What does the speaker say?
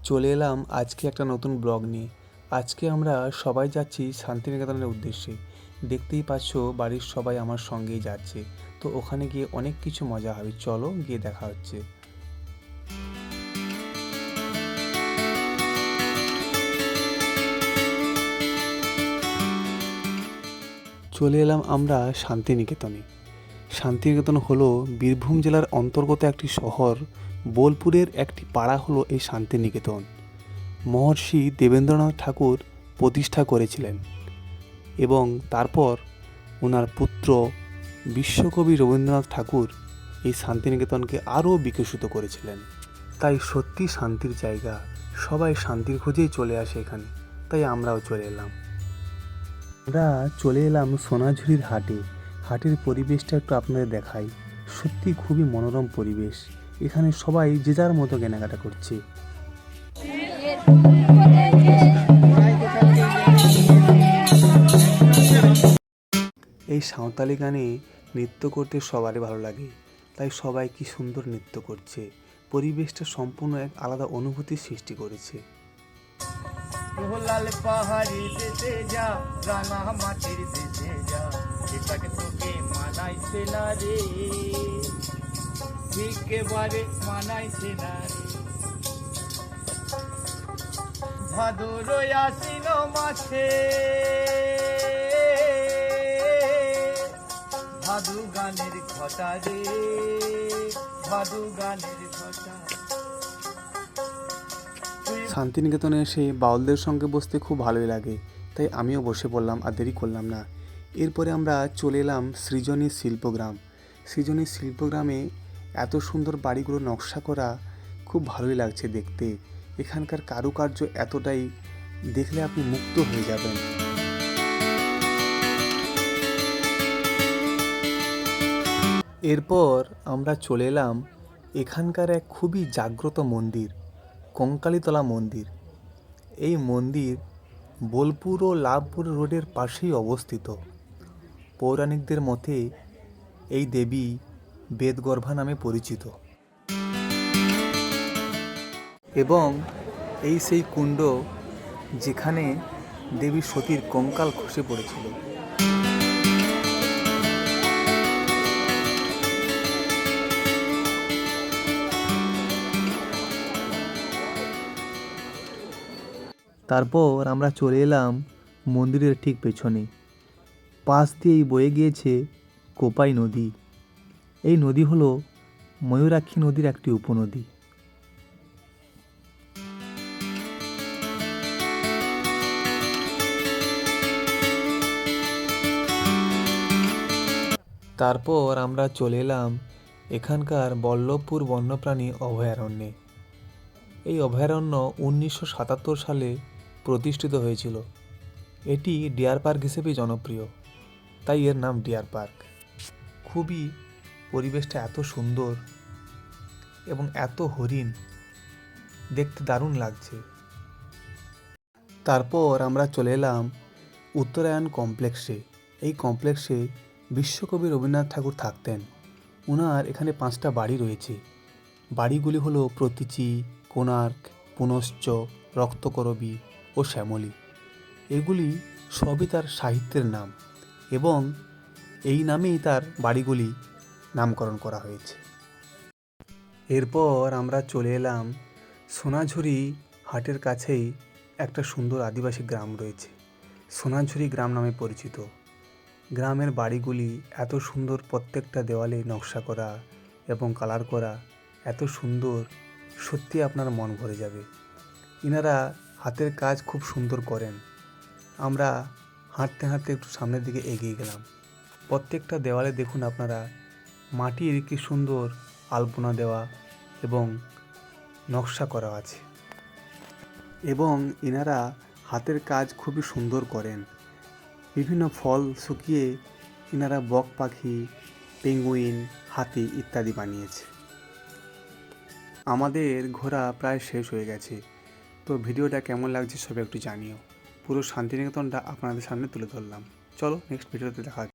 চলে এলাম আজকে একটা নতুন ব্লগ নিয়ে। আজকে আমরা সবাই যাচ্ছি শান্তিনিকেতনের উদ্দেশ্যে। দেখতেই পাচ্ছ বাড়ির সবাই আমার সঙ্গেই যাচ্ছে। তো ওখানে গিয়ে অনেক কিছু মজা হবে, চলো গিয়ে দেখা হচ্ছে। চলে এলাম আমরা শান্তিনিকেতনে। শান্তিনিকেতন হলো বীরভূম জেলার অন্তর্গত একটি শহর। বোলপুরের একটি পাড়া হলো এই শান্তিনিকেতন। মহর্ষি দেবেন্দ্রনাথ ঠাকুর প্রতিষ্ঠা করেছিলেন এবং তারপর ওনার পুত্র বিশ্বকবি রবীন্দ্রনাথ ঠাকুর এই শান্তিনিকেতনকে আরও বিকশিত করেছিলেন। তাই সত্যি শান্তির জায়গা, সবাই শান্তির খোঁজেই চলে আসে এখানে, তাই আমরাও চলে এলাম। আমরা চলে এলাম সোনাঝুরির হাটে। হাটের পরিবেশটা একটু আপনাদের দেখাই। সত্যি খুবই মনোরম পরিবেশ। এখানে সবাই যে যার মতো কেনাকাটা করছে। এই সাঁওতালি গানে নৃত্য করতে সবারই ভালো লাগে, তাই সবাই কি সুন্দর নৃত্য করছে। পরিবেশটা সম্পূর্ণ এক আলাদা অনুভূতির সৃষ্টি করেছে। লাল পাহাড়ি দেশে যা, রাঙা মাটির দেশে যা, এটাকে তোকে মানাইছে না রে, একেবারে মানাইছে না রে। ভাদর আশ্বিন মাসে ভাদু গানের ঘটা রে, ভাদু গানের ঘটা। শান্তিনিকেতনে এসে বাউলদের সঙ্গে বসতে খুব ভালোই লাগে, তাই আমিও বসে পড়লাম, আর দেরি করলাম না। এরপরে আমরা চলে এলাম সৃজনী শিল্পগ্রাম। সৃজনী শিল্পগ্রামে এত সুন্দর বাড়িগুলো নকশা করা, খুব ভালোই লাগছে দেখতে। এখানকার কারুকার্য এতটাই, দেখলে আপনি মুগ্ধ হয়ে যাবেন। এরপর আমরা চলে এলাম এখানকার এক খুবই জাগ্রত মন্দির, কঙ্কালীতলা মন্দির। এই মন্দির বোলপুর ও লাভপুর রোডের পাশেই অবস্থিত। পৌরাণিকদের মতে এই দেবী বেদগর্ভা নামে পরিচিত এবং এই সেই কুণ্ড যেখানে দেবী সতীর কঙ্কাল খসে পড়েছিল। তারপর আমরা চলে এলাম মন্দিরের ঠিক পেছনে। পাশ দিয়েই বয়ে গিয়েছে কোপাই নদী। এই নদী হলো ময়ূরাক্ষী নদীর একটি উপনদী। তারপর আমরা চলে এলাম এখানকার বল্লভপুর বন্যপ্রাণী অভয়ারণ্যে। এই অভয়ারণ্য 1977 সালে প্রতিষ্ঠিত হয়েছিল। এটি ডিয়ার পার্ক হিসেবেই জনপ্রিয়, তাই এর নাম ডিয়ার পার্ক। খুবই পরিবেশটা এত সুন্দর এবং এত হরিণ, দেখতে দারুণ লাগছে। তারপর আমরা চলে এলাম উত্তরায়ণ কমপ্লেক্সে। এই কমপ্লেক্সে বিশ্বকবি রবীন্দ্রনাথ ঠাকুর থাকতেন। ওনার এখানে 5টা বাড়ি রয়েছে। বাড়িগুলি হলো প্রতীচী, কোণার্ক, পুনশ্চ, রক্তকরবী ও শ্যামলী। এগুলি সবই তার সাহিত্যের নাম এবং এই নামেই তার বাড়িগুলি নামকরণ করা হয়েছে। এরপর আমরা চলে এলাম সোনাঝুরি হাটের কাছেই একটা সুন্দর আদিবাসী গ্রাম রয়েছে, সোনাঝুরি গ্রাম নামে পরিচিত। গ্রামের বাড়িগুলি এত সুন্দর, প্রত্যেকটা দেওয়ালে নকশা করা এবং কালার করা, এত সুন্দর, সত্যি আপনার মন ভরে যাবে। ইনারা হাতের কাজ খুব সুন্দর করেন। আমরা হাঁটতে হাঁটতে একটু সামনের দিকে এগিয়ে গেলাম। প্রত্যেকটা দেওয়ালে দেখুন আপনারা, মাটির কি সুন্দর আলপনা দেওয়া এবং নকশা করা আছে এবং ইনারা হাতের কাজ খুবই সুন্দর করেন। বিভিন্ন ফল শুকিয়ে ইনারা বক পাখি, পেঙ্গুইন, হাতি ইত্যাদি বানিয়েছে। আমাদের ঘোরা প্রায় শেষ হয়ে গেছে, তো ভিডিওটা কেমন লাগছে সবাই একটু জানিও। পুরো শান্তিনিকেতনটা আপনাদের সামনে তুলে ধরলাম। চলো নেক্সট ভিডিওতে দেখা